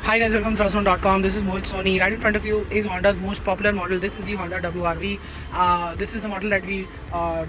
Hi guys, welcome to Rawzone.com. This is Mohit Soni. Right in front of you is Honda's most popular model. This is the Honda WRV. This is the model that we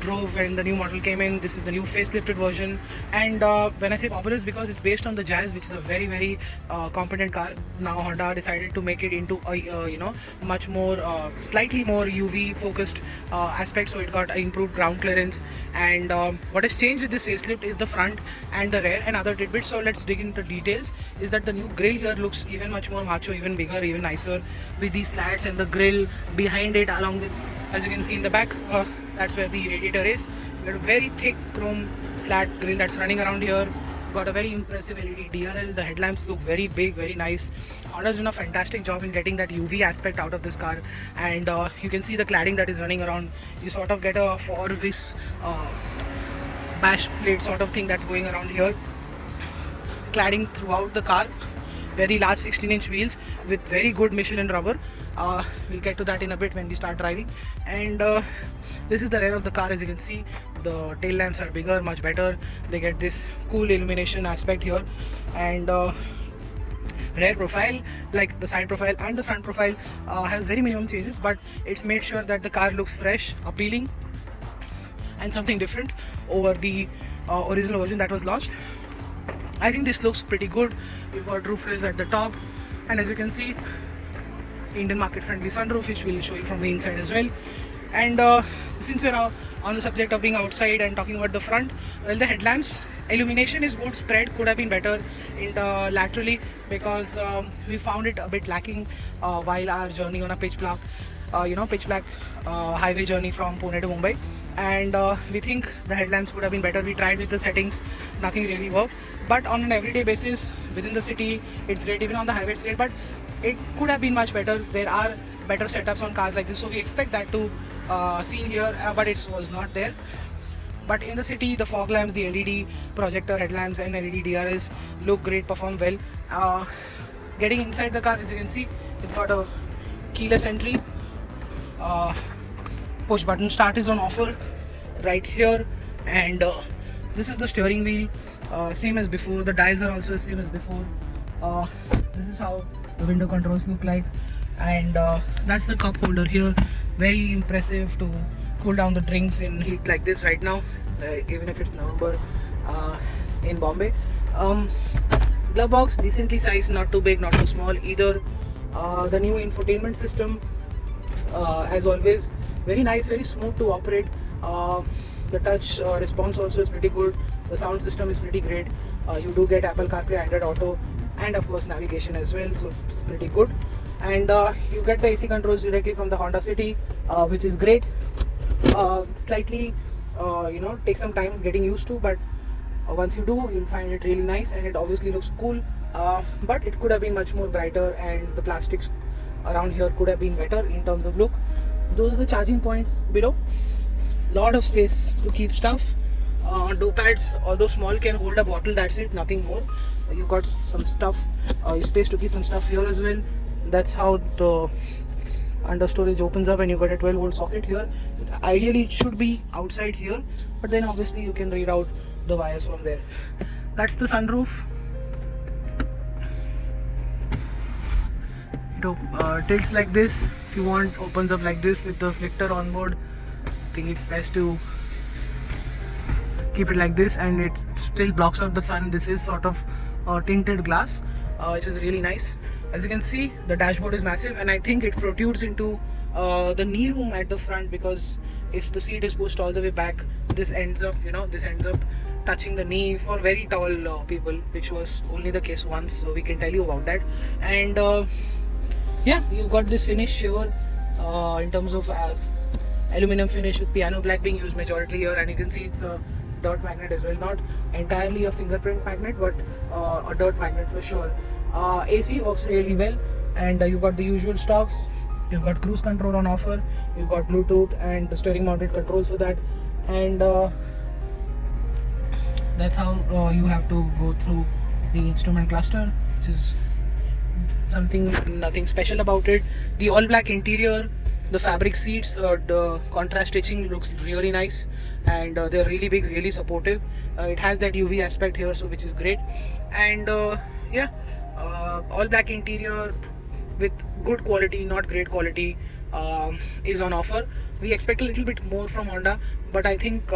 drove when the new model came in. This is the new facelifted version. And when I say popular, it's because it's based on the Jazz, which is a very competent car. Now Honda decided to make it into a much more slightly more UV focused aspect. So it got improved ground clearance. And what has changed with this facelift is the front and the rear and other tidbits. So let's dig into details. Is that the new grille here looks even much more macho, even bigger, even nicer with these slats and the grill behind it along with, as you can see in the back, that's where the radiator is. You got a very thick chrome slat grill that's running around here. Got a very impressive LED DRL. The headlamps look very big, very nice. Honda's done a fantastic job in getting that UV aspect out of this car, and you can see the cladding that is running around. You sort of get a Forvis bash plate sort of thing that's going around here. Cladding throughout the car. Very large 16-inch wheels with very good Michelin rubber. We'll get to that in a bit when we start driving. And this is the rear of the car. As you can see, the tail lamps are bigger, much better. They get this cool illumination aspect here. And rear profile, like the side profile and the front profile, has very minimum changes, but it's made sure that the car looks fresh, appealing, and something different over the original version that was launched. I think this looks pretty good. We've got roof rails at the top, and as you can see, Indian market friendly sunroof, which we'll show you from the inside as well. And since we're on the subject of being outside and talking about the front, well, the headlamps illumination is good. Spread could have been better in the laterally, because we found it a bit lacking while our journey on a pitch black highway journey from Pune to Mumbai. And we think the headlamps could have been better. We tried with the settings, nothing really worked. But on an everyday basis within the city, it's great. Even on the highway, it's great. But it could have been much better. There are better setups on cars like this, so we expect that to see here, but it was not there. But in the city, the fog lamps, the LED projector headlamps, and LED DRLs look great, perform well. Getting inside the car, as you can see, it's got a keyless entry. Push button start is on offer right here, and this is the steering wheel, same as before. The dials are also same as before. This is how the window controls look like, and that's the cup holder here. Very impressive to cool down the drinks in heat like this right now, even if it's November in Bombay. Glove box decently sized, not too big, not too small either. The new infotainment system, as always, very nice, very smooth to operate. The touch response also is pretty good. The sound system is pretty great. You do get Apple CarPlay, Android Auto, and of course navigation as well, so it's pretty good. And you get the AC controls directly from the Honda City, which is great. Slightly take some time getting used to, but once you do, you'll find it really nice, and it obviously looks cool. But it could have been much more brighter, and the plastics around here could have been better in terms of look. Those are the charging points below. Lot of space to keep stuff. Door pads, although small, can hold a bottle, that's it, nothing more. You've got some stuff, space to keep some stuff here as well. That's how the under storage opens up, and you got a 12-volt socket here. Ideally it should be outside here, but then obviously you can read out the wires from there. That's the sunroof. It tilts like this. If you want, opens up like this with the flicker on board. I think it's best to keep it like this, and it still blocks out the sun. This is sort of tinted glass, which is really nice. As you can see, the dashboard is massive, and I think it protrudes into the knee room at the front, because if the seat is pushed all the way back, this ends up touching the knee for very tall people, which was only the case once, so we can tell you about that. And yeah, you've got this finish here in terms of aluminum finish with piano black being used majority here, and you can see it's a dirt magnet as well, not entirely a fingerprint magnet, but a dirt magnet for sure. AC works really well, and you've got the usual stocks. You've got cruise control on offer, you've got Bluetooth and the steering mounted controls for that, and that's how you have to go through the instrument cluster, which is nothing special about it. The all black interior, the fabric seats, the contrast stitching looks really nice, and they're really big, really supportive. It has that UV aspect here, so which is great. And yeah, All black interior with good quality, not great quality, is on offer. We expect a little bit more from Honda, but I think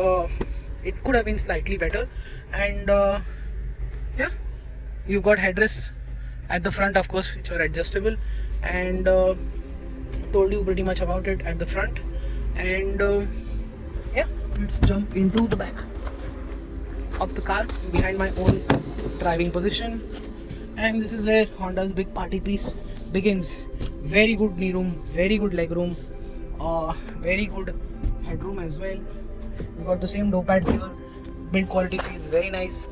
it could have been slightly better. And yeah, you've got headrests at the front, of course, which are adjustable, and told you pretty much about it at the front. And yeah, let's jump into the back of the car behind my own driving position. And this is where Honda's big party piece begins. Very good knee room, very good leg room, very good headroom as well. We've got the same door pads here. Build quality feels very nice.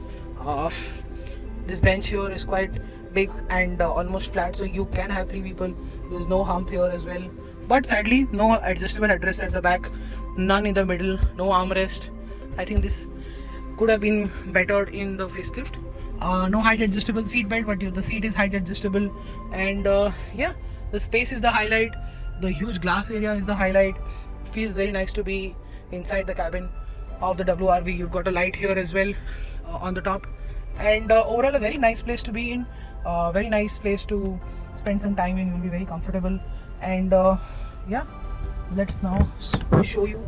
This bench here is quite big and almost flat, so you can have 3 people. There's no hump here as well, but sadly no adjustable headrest at the back, none in the middle, no armrest. I think this could have been bettered in the facelift. No height adjustable seat belt, but the seat is height adjustable. And yeah, the space is the highlight. The huge glass area is the highlight. Feels very nice to be inside the cabin of the WRV. You've got a light here as well on the top. And overall a very nice place to be in, very nice place to spend some time in. You'll be very comfortable. And yeah, let's now show you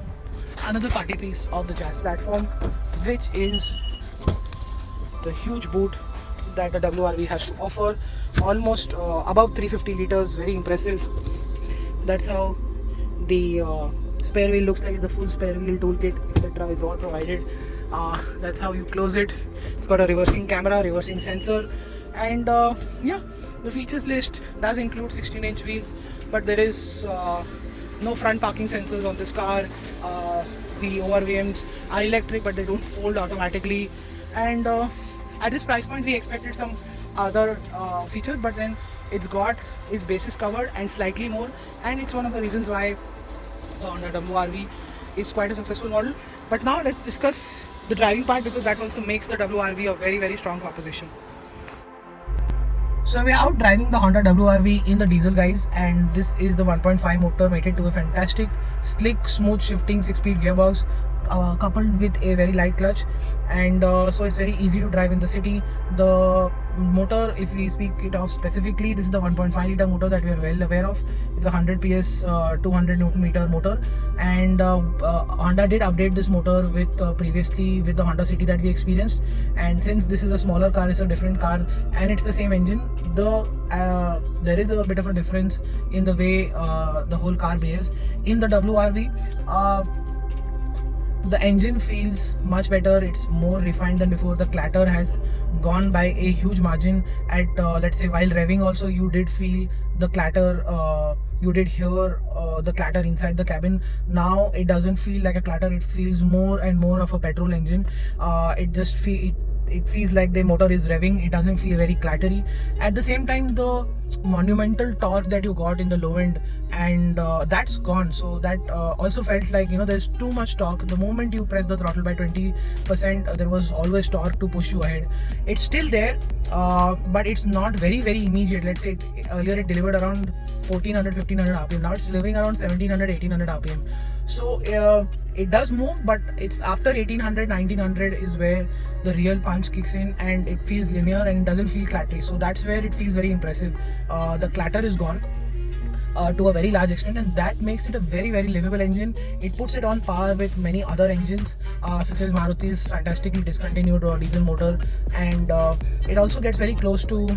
another party piece of the Jazz platform, which is the huge boot that the WRV has to offer. Almost above 350 liters, very impressive. That's how the spare wheel looks like. The full spare wheel toolkit, etc. is all provided. That's how you close it. It's got a reversing camera, reversing sensor, and yeah, the features list does include 16-inch wheels, but there is no front parking sensors on this car. The ORVMs are electric, but they don't fold automatically. And at this price point, we expected some other features, but then it's got its bases covered and slightly more, and it's one of the reasons why the Honda WRV is quite a successful model. But now let's discuss the driving part, because that also makes the WRV a very, very strong proposition. So we are out driving the Honda WRV in the diesel, guys, and this is the 1.5 motor mated to a fantastic, slick, smooth shifting 6-speed gearbox, coupled with a very light clutch, and so it's very easy to drive in the city. The motor, if we speak it of specifically, this is the 1.5 liter motor that we are well aware of. It's a 100 PS 200 Newton meter motor, and Honda did update this motor with previously with the Honda City that we experienced. And since this is a smaller car, it's a different car, and it's the same engine, there is a bit of a difference in the way the whole car behaves. In the WRV, the engine feels much better. It's more refined than before. The clatter has gone by a huge margin. At let's say while revving also, you did feel the clatter. You did hear the clatter inside the cabin. Now it doesn't feel like a clatter. It feels more and more of a petrol engine. It feels like the motor is revving. It doesn't feel very clattery. At the same time, the monumental torque that you got in the low end, and that's gone. So that also felt like, there's too much torque. The moment you press the throttle by 20%, there was always torque to push you ahead. It's still there, but it's not very, very immediate. Let's say earlier it delivered around 1400, 1500 RPM. Now it's delivering around 1700, 1800 RPM. So it does move, but it's after 1800, 1900 is where the real punch kicks in, and it feels linear and it doesn't feel clattery. So that's where it feels very impressive. The clatter is gone to a very large extent, and that makes it a very, very livable engine. It puts it on par with many other engines, such as Maruti's fantastically discontinued diesel motor, and it also gets very close to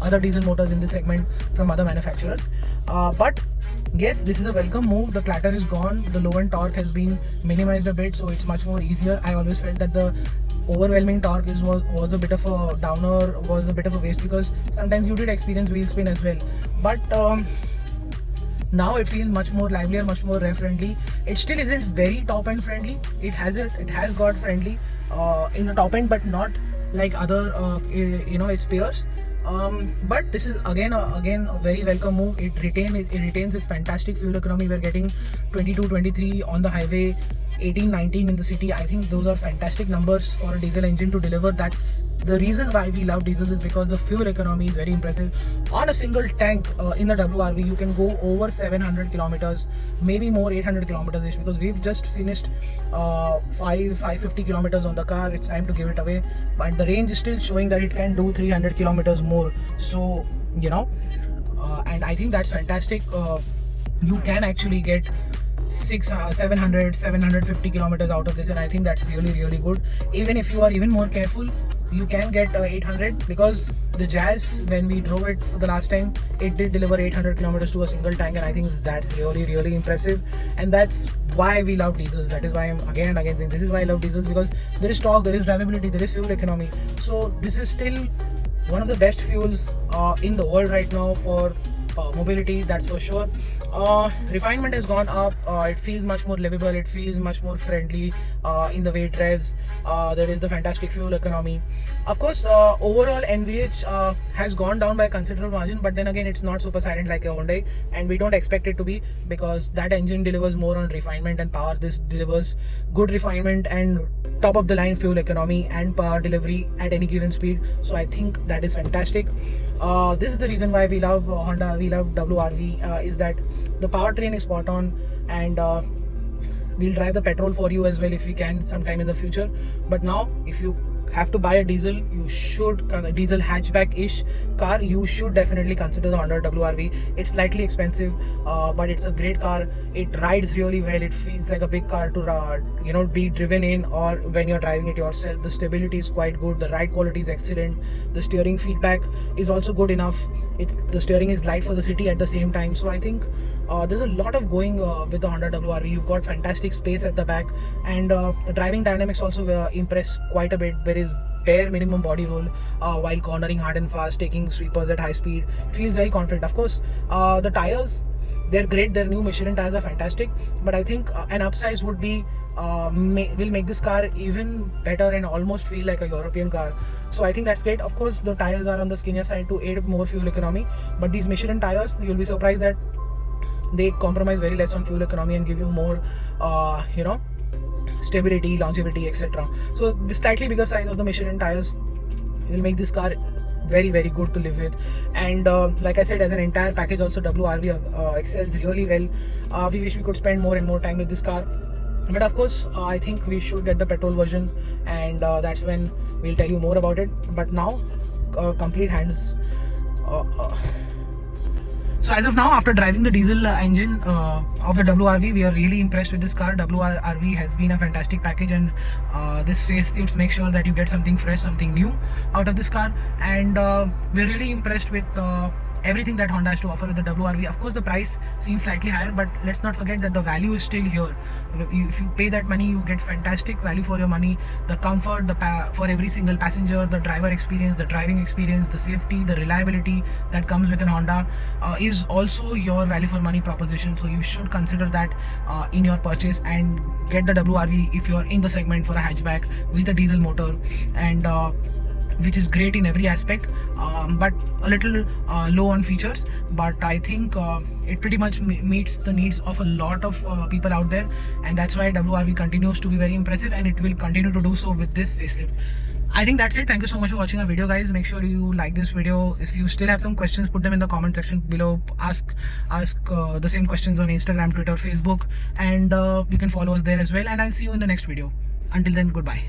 other diesel motors in this segment from other manufacturers. But yes, this is a welcome move. The clatter is gone. The low end torque has been minimized a bit, so it's much more easier. I always felt that the overwhelming torque was a bit of a downer, was a bit of a waste, because sometimes you did experience wheel spin as well. But now it feels much more livelier, much more rev friendly. It still isn't very top end friendly. It has got friendly in the top end, but not like other its peers. But this is again a very welcome move. It retains its fantastic fuel economy. We're getting 22, 23 on the highway, 18, 19 in the city. I think those are fantastic numbers for a diesel engine to deliver. That's the reason why we love diesels, is because the fuel economy is very impressive. On a single tank in the WRV, you can go over 700 kilometers, maybe more, 800 kilometers ish, because we've just finished 550 kilometers on the car. It's time to give it away, but the range is still showing that it can do 300 kilometers more. So and I think that's fantastic. You can actually get 750 kilometers out of this, and I think that's really good. Even if you are even more careful, you can get 800, because the Jazz, when we drove it for the last time, it did deliver 800 kilometers to a single tank, and I think that's really impressive. And that's why we love diesels. That is why I'm again and again saying this is why I love diesels, because there is torque, there is drivability, there is fuel economy. So this is still one of the best fuels in the world right now for mobility, that's for sure. Refinement has gone up. It feels much more livable, it feels much more friendly in the way it drives. There is the fantastic fuel economy. Of course, overall NVH has gone down by a considerable margin, but then again it's not super silent like a Hyundai, and we don't expect it to be, because that engine delivers more on refinement and power. This delivers good refinement and top of the line fuel economy and power delivery at any given speed. So I think that is fantastic. This is the reason why we love Honda, we love WRV, is that the powertrain is spot on, and we'll drive the petrol for you as well if we can sometime in the future. But now, if you have to buy a diesel, diesel hatchback-ish car, you should definitely consider the Honda WRV. It's slightly expensive, but it's a great car. It rides really well. It feels like a big car to be driven in, or when you're driving it yourself. The stability is quite good. The ride quality is excellent. The steering feedback is also good enough. The steering is light for the city at the same time. So I think there's a lot of going with the Honda WRV. You've got fantastic space at the back, and the driving dynamics also impress quite a bit. There is bare minimum body roll while cornering hard and fast, taking sweepers at high speed. It feels very confident. Of course, the tires, they're great. Their new Michelin tires are fantastic, but I think an upsize would be will make this car even better and almost feel like a European car. So I think that's great. Of course, the tires are on the skinnier side to aid more fuel economy, but these Michelin tires, you'll be surprised that they compromise very less on fuel economy and give you more stability, longevity, etc. So the slightly bigger size of the Michelin tires will make this car very good to live with. And like I said, as an entire package also, WRV excels really well. We wish we could spend more and more time with this car, but of course I think we should get the petrol version, and that's when we'll tell you more about it. But now, complete hands. So as of now, after driving the diesel engine of the WRV, we are really impressed with this car. WRV has been a fantastic package, and this facelift makes sure that you get something fresh, something new out of this car. And we're really impressed with everything that Honda has to offer with the WRV. Of course, the price seems slightly higher, but let's not forget that the value is still here. If you pay that money, you get fantastic value for your money. The comfort, for every single passenger, the driver experience, the driving experience, the safety, the reliability that comes with an Honda is also your value for money proposition. So you should consider that in your purchase, and get the WRV if you're in the segment for a hatchback with a diesel motor, and which is great in every aspect, but a little low on features. But I think it pretty much meets the needs of a lot of people out there, and that's why WRV continues to be very impressive, and it will continue to do so with this facelift. I think that's it. Thank you so much for watching our video, guys. Make sure you like this video. If you still have some questions, put them in the comment section below. Ask the same questions on Instagram, Twitter, Facebook, and you can follow us there as well. And I'll see you in the next video. Until then, goodbye.